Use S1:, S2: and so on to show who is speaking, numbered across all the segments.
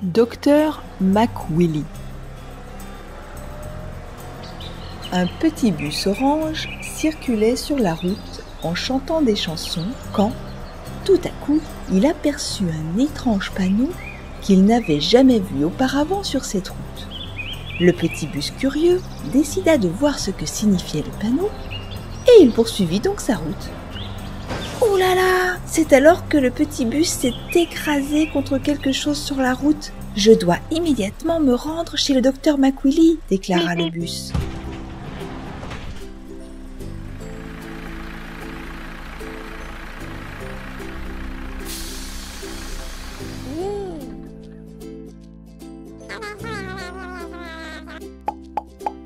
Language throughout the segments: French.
S1: Docteur McWilly. Un petit bus orange circulait sur la route en chantant des chansons quand, tout à coup, il aperçut un étrange panneau qu'il n'avait jamais vu auparavant sur cette route. Le petit bus curieux décida de voir ce que signifiait le panneau et il poursuivit donc sa route. Oh là là! C'est alors que le petit bus s'est écrasé contre quelque chose sur la route. « Je dois immédiatement me rendre chez le docteur McWilly » déclara le bus.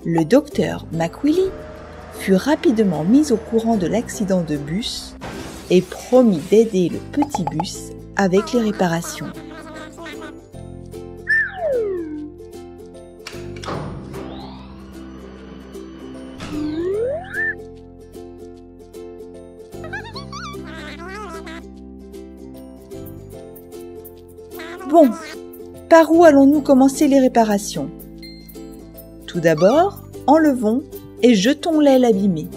S1: Le docteur McWilly fut rapidement mis au courant de l'accident de bus et promit d'aider le petit bus avec les réparations. Bon, par où allons-nous commencer les réparations ? Tout d'abord, enlevons et jetons l'aile abîmée.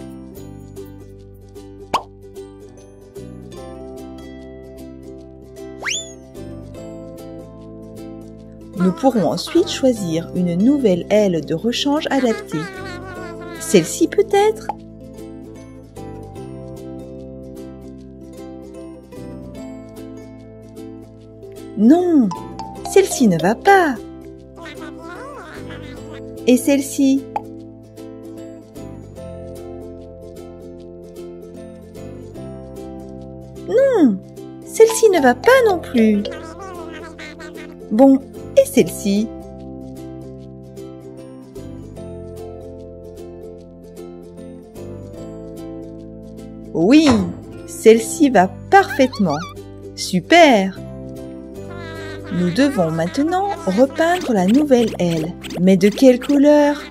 S1: Nous pourrons ensuite choisir une nouvelle aile de rechange adaptée. Celle-ci peut-être ? Non, celle-ci ne va pas. Et celle-ci ? Non, celle-ci ne va pas non plus. Bon, et celle-ci ? Oui, celle-ci va parfaitement. Super! Nous devons maintenant repeindre la nouvelle aile. Mais de quelle couleur ?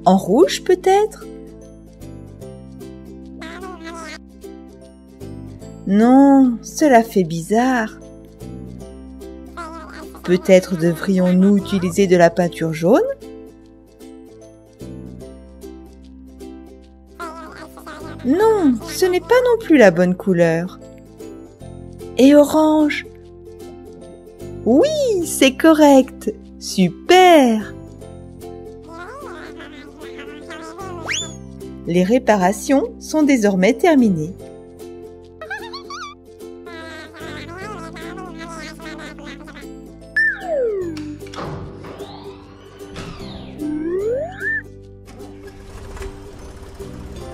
S1: En rouge peut-être ? Non, cela fait bizarre. Peut-être devrions-nous utiliser de la peinture jaune ? Non, ce n'est pas non plus la bonne couleur. Et orange ? Oui, c'est correct. Super! Les réparations sont désormais terminées.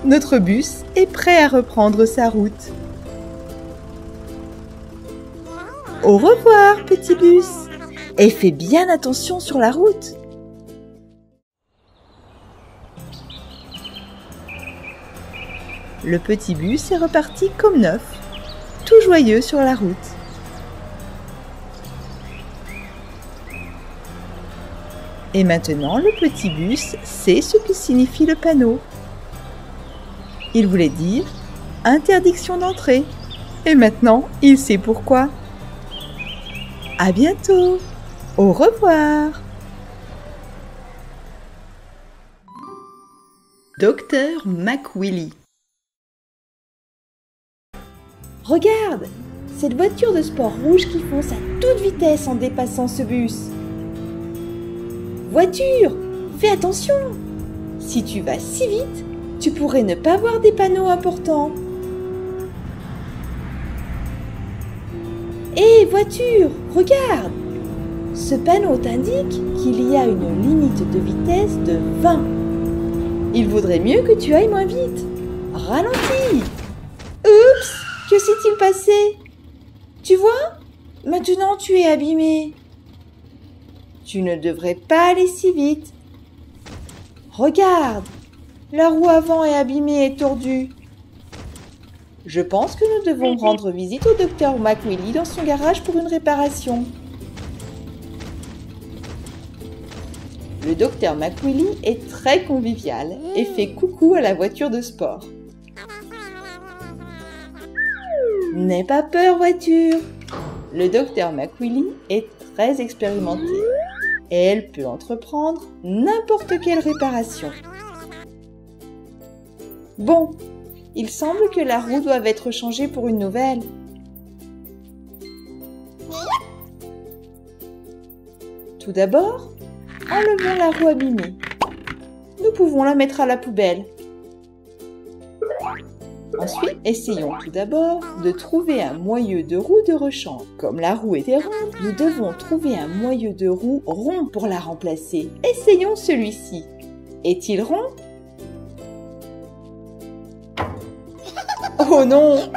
S1: Notre bus est prêt à reprendre sa route. Au revoir, petit bus, et fais bien attention sur la route. Le petit bus est reparti comme neuf, tout joyeux sur la route. Et maintenant, le petit bus sait ce que signifie le panneau. Il voulait dire « interdiction d'entrée ». Et maintenant, il sait pourquoi. À bientôt. Au revoir. Docteur McWilly. Regarde, cette voiture de sport rouge qui fonce à toute vitesse en dépassant ce bus. Voiture, fais attention. Si tu vas si vite, tu pourrais ne pas voir des panneaux importants. Hé, voiture, regarde! Ce panneau t'indique qu'il y a une limite de vitesse de 20. Il vaudrait mieux que tu ailles moins vite. Ralentis! Oups! Que s'est-il passé? Tu vois? Maintenant tu es abîmé. Tu ne devrais pas aller si vite. Regarde! La roue avant est abîmée et tordue. Je pense que nous devons rendre visite au docteur McWilly dans son garage pour une réparation. Le docteur McWilly est très convivial et fait coucou à la voiture de sport. N'aie pas peur, voiture. Le docteur McWilly est très expérimenté et elle peut entreprendre n'importe quelle réparation. Bon, il semble que la roue doive être changée pour une nouvelle. Tout d'abord, enlevons la roue abîmée. Nous pouvons la mettre à la poubelle. Ensuite, essayons tout d'abord de trouver un moyeu de roue de rechange. Comme la roue était ronde, nous devons trouver un moyeu de roue rond pour la remplacer. Essayons celui-ci. Est-il rond? Oh non!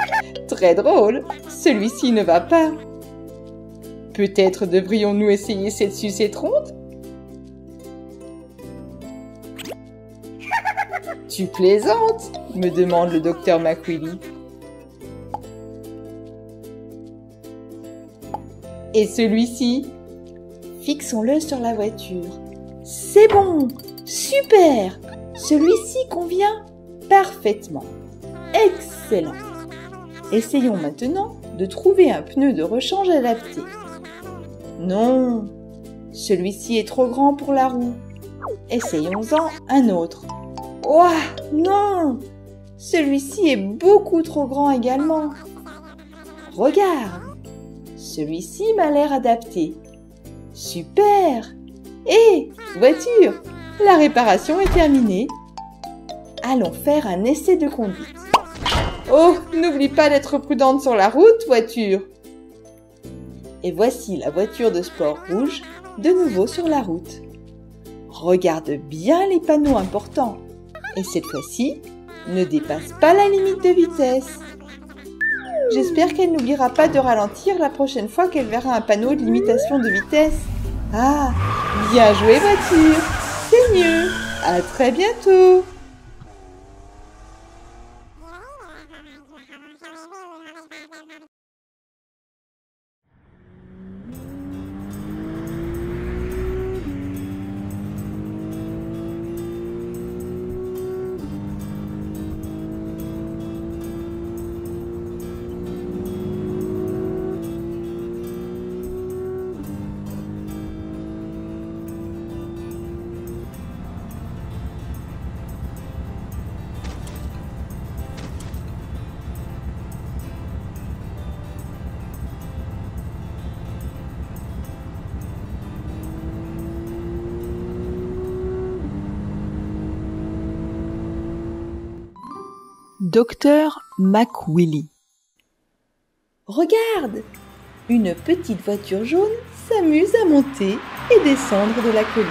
S1: Très drôle! Celui-ci ne va pas. Peut-être devrions-nous essayer cette sucette ronde? Tu plaisantes? Me demande le docteur McWilly. Et celui-ci? Fixons-le sur la voiture. C'est bon! Super! Celui-ci convient parfaitement. Excellent! Essayons maintenant de trouver un pneu de rechange adapté. Non, celui-ci est trop grand pour la roue. Essayons-en un autre. Ouah, non! Celui-ci est beaucoup trop grand également. Regarde, celui-ci m'a l'air adapté. Super! Hé, voiture, la réparation est terminée. Allons faire un essai de conduite. Oh, n'oublie pas d'être prudente sur la route, voiture. Et voici la voiture de sport rouge, de nouveau sur la route. Regarde bien les panneaux importants. Et cette fois-ci, ne dépasse pas la limite de vitesse. J'espère qu'elle n'oubliera pas de ralentir la prochaine fois qu'elle verra un panneau de limitation de vitesse. Ah, bien joué voiture, c'est mieux. À très bientôt. Docteur McWilly. Regarde! Une petite voiture jaune s'amuse à monter et descendre de la colline.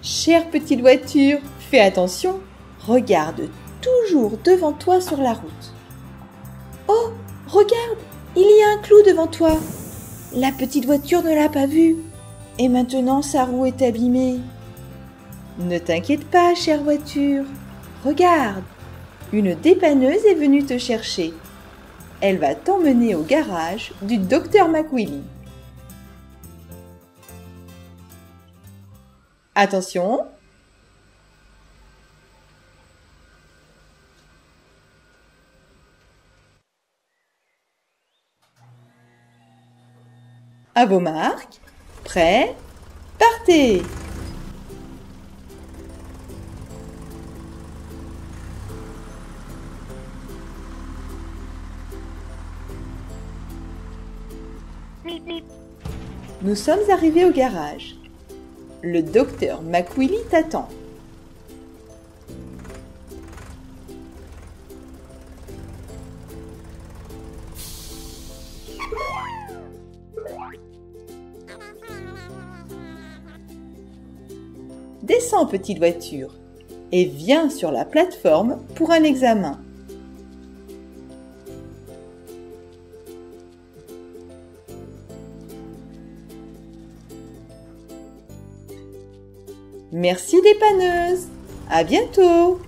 S1: Chère petite voiture, fais attention, regarde toujours devant toi sur la route. Oh, regarde, il y a un clou devant toi. La petite voiture ne l'a pas vu et maintenant sa roue est abîmée. Ne t'inquiète pas, chère voiture. Regarde, une dépanneuse est venue te chercher. Elle va t'emmener au garage du docteur McWilly. Attention. À vos marques. Prêts? Partez! Nous sommes arrivés au garage. Le docteur McWilly t'attend. Descends, petite voiture, et viens sur la plateforme pour un examen. Merci dépanneuse. À bientôt.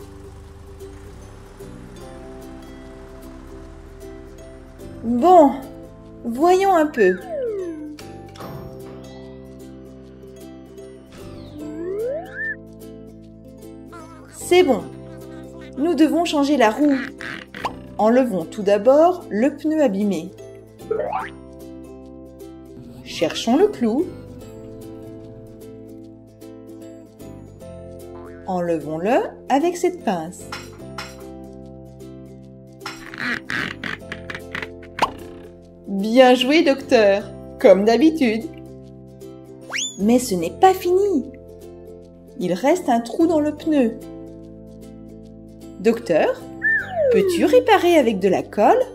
S1: Bon, voyons un peu. C'est bon. Nous devons changer la roue. Enlevons tout d'abord le pneu abîmé. Cherchons le clou. Enlevons-le avec cette pince. Bien joué, docteur, comme d'habitude. Mais ce n'est pas fini. Il reste un trou dans le pneu. Docteur, peux-tu réparer avec de la colle?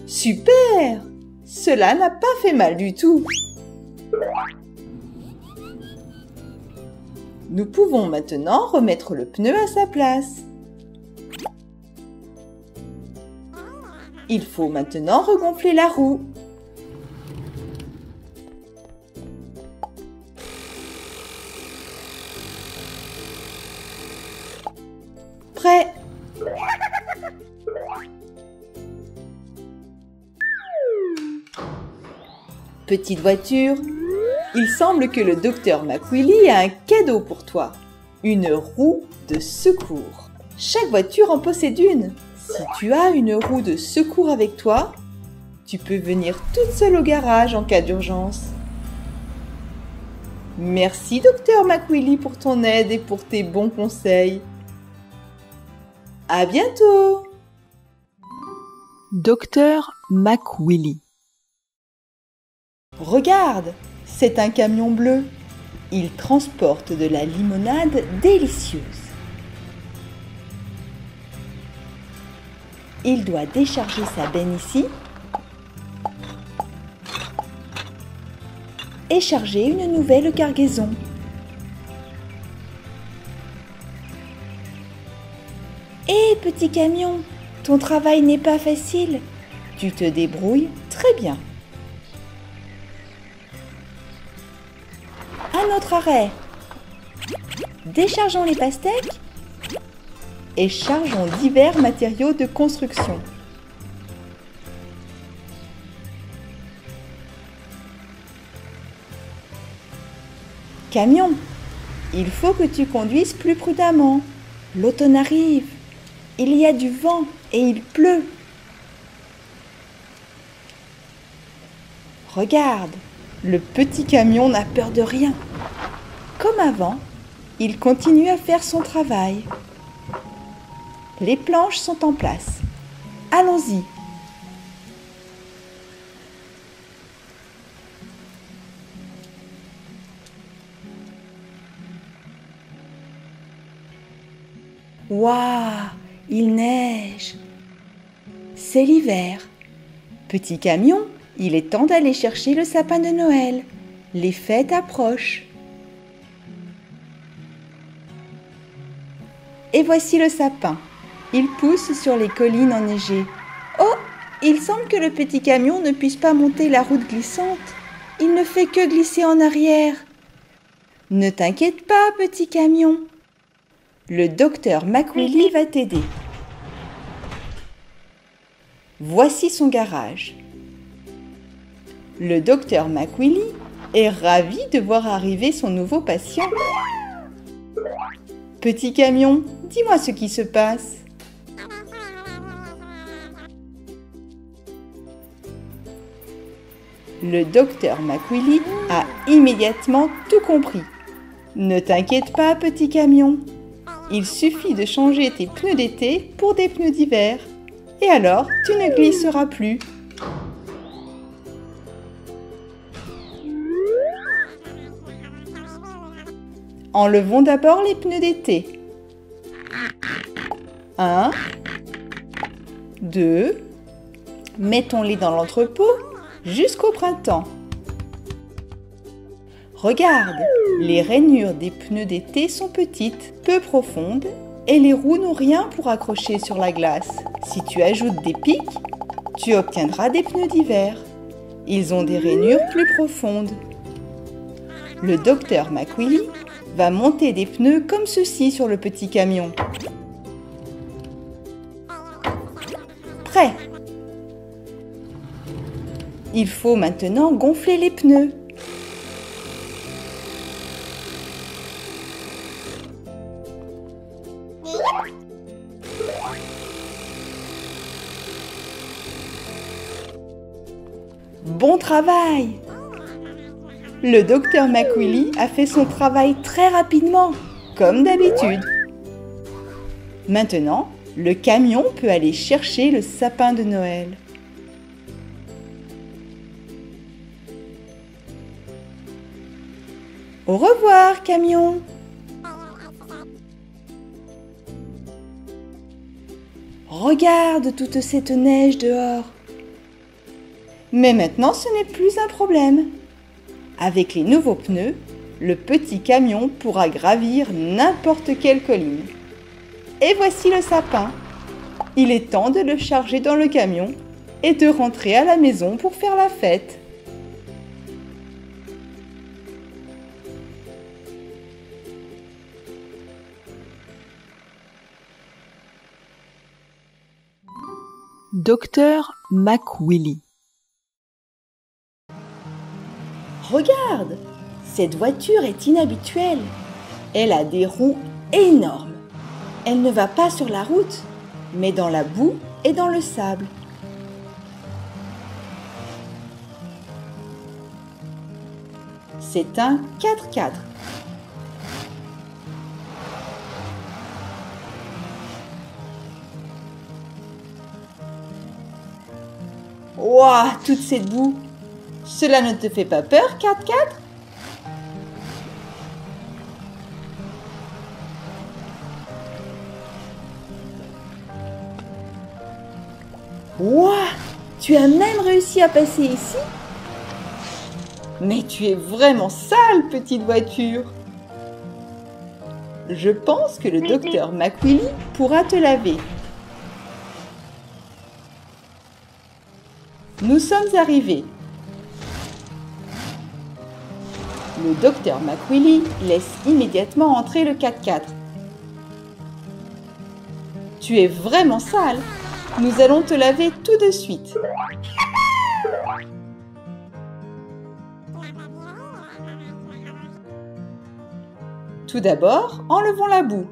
S1: Super! Cela n'a pas fait mal du tout. Nous pouvons maintenant remettre le pneu à sa place. Il faut maintenant regonfler la roue. Prêt! Petite voiture, il semble que le docteur McWilly a un cadeau pour toi. Une roue de secours. Chaque voiture en possède une. Si tu as une roue de secours avec toi, tu peux venir toute seule au garage en cas d'urgence. Merci docteur McWilly pour ton aide et pour tes bons conseils. À bientôt! Docteur McWilly. Regarde, c'est un camion bleu. Il transporte de la limonade délicieuse. Il doit décharger sa benne ici et charger une nouvelle cargaison. Hé, petit camion, ton travail n'est pas facile. Tu te débrouilles très bien. Un autre arrêt. Déchargeons les pastèques et chargeons divers matériaux de construction. Camion, il faut que tu conduises plus prudemment. L'automne arrive. Il y a du vent et il pleut. Regarde, le petit camion n'a peur de rien. Comme avant, il continue à faire son travail. Les planches sont en place. Allons-y. Waouh, il neige. C'est l'hiver. Petit camion, il est temps d'aller chercher le sapin de Noël. Les fêtes approchent. Et voici le sapin. Il pousse sur les collines enneigées. Oh, il semble que le petit camion ne puisse pas monter la route glissante. Il ne fait que glisser en arrière. Ne t'inquiète pas, petit camion. Le docteur McWilly va t'aider. Voici son garage. Le docteur McWilly est ravi de voir arriver son nouveau patient. Petit camion, dis-moi ce qui se passe. Le docteur McWilly a immédiatement tout compris. Ne t'inquiète pas, petit camion. Il suffit de changer tes pneus d'été pour des pneus d'hiver. Et alors, tu ne glisseras plus. Enlevons d'abord les pneus d'été. 1, 2, mettons-les dans l'entrepôt jusqu'au printemps. Regarde, les rainures des pneus d'été sont petites, peu profondes, et les roues n'ont rien pour accrocher sur la glace. Si tu ajoutes des pics, tu obtiendras des pneus d'hiver. Ils ont des rainures plus profondes. Le docteur McWilly va monter des pneus comme ceci sur le petit camion. Prêt! Il faut maintenant gonfler les pneus. Bon travail! Le docteur McWilly a fait son travail très rapidement, comme d'habitude. Maintenant, le camion peut aller chercher le sapin de Noël. Au revoir, camion! Regarde toute cette neige dehors. Mais maintenant, ce n'est plus un problème. Avec les nouveaux pneus, le petit camion pourra gravir n'importe quelle colline. Et voici le sapin. Il est temps de le charger dans le camion et de rentrer à la maison pour faire la fête. Docteur McWilly. Regarde, cette voiture est inhabituelle. Elle a des roues énormes. Elle ne va pas sur la route, mais dans la boue et dans le sable. C'est un 4x4. Ouah, toute cette boue! Cela ne te fait pas peur, 4x4? Ouah, tu as même réussi à passer ici? Mais tu es vraiment sale, petite voiture! Je pense que le docteur McWilly pourra te laver. Nous sommes arrivés. Le docteur McWilly laisse immédiatement entrer le 4x4. Tu es vraiment sale. Nous allons te laver tout de suite. Tout d'abord, enlevons la boue.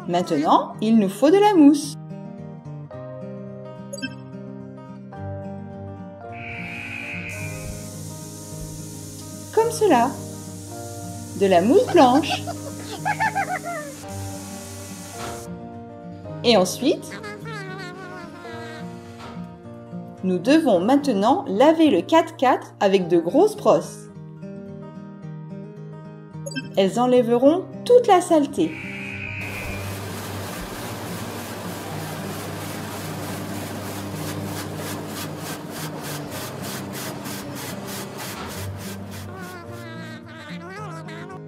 S1: Maintenant, il nous faut de la mousse. Comme cela. De la mousse blanche. Et ensuite, nous devons maintenant laver le 4x4 avec de grosses brosses. Elles enlèveront toute la saleté.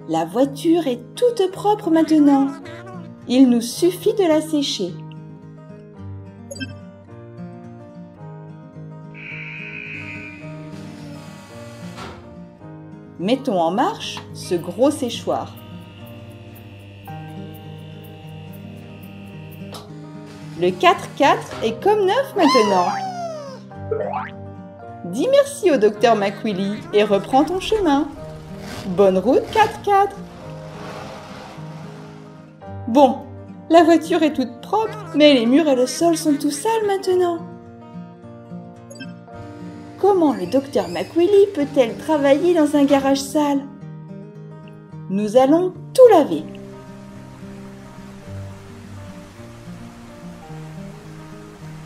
S1: La voiture est toute propre maintenant. Il nous suffit de la sécher. Mettons en marche ce gros séchoir. Le 4x4 est comme neuf maintenant. Dis merci au docteur McWilly et reprends ton chemin. Bonne route 4x4. Bon, la voiture est toute propre, mais les murs et le sol sont tout sales maintenant. Comment le docteur McWilly peut-elle travailler dans un garage sale? Nous allons tout laver.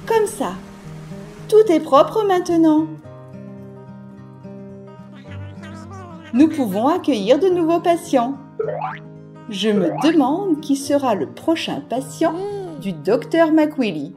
S1: Comme ça. Tout est propre maintenant. Nous pouvons accueillir de nouveaux patients. Je me demande qui sera le prochain patient du docteur McWilly.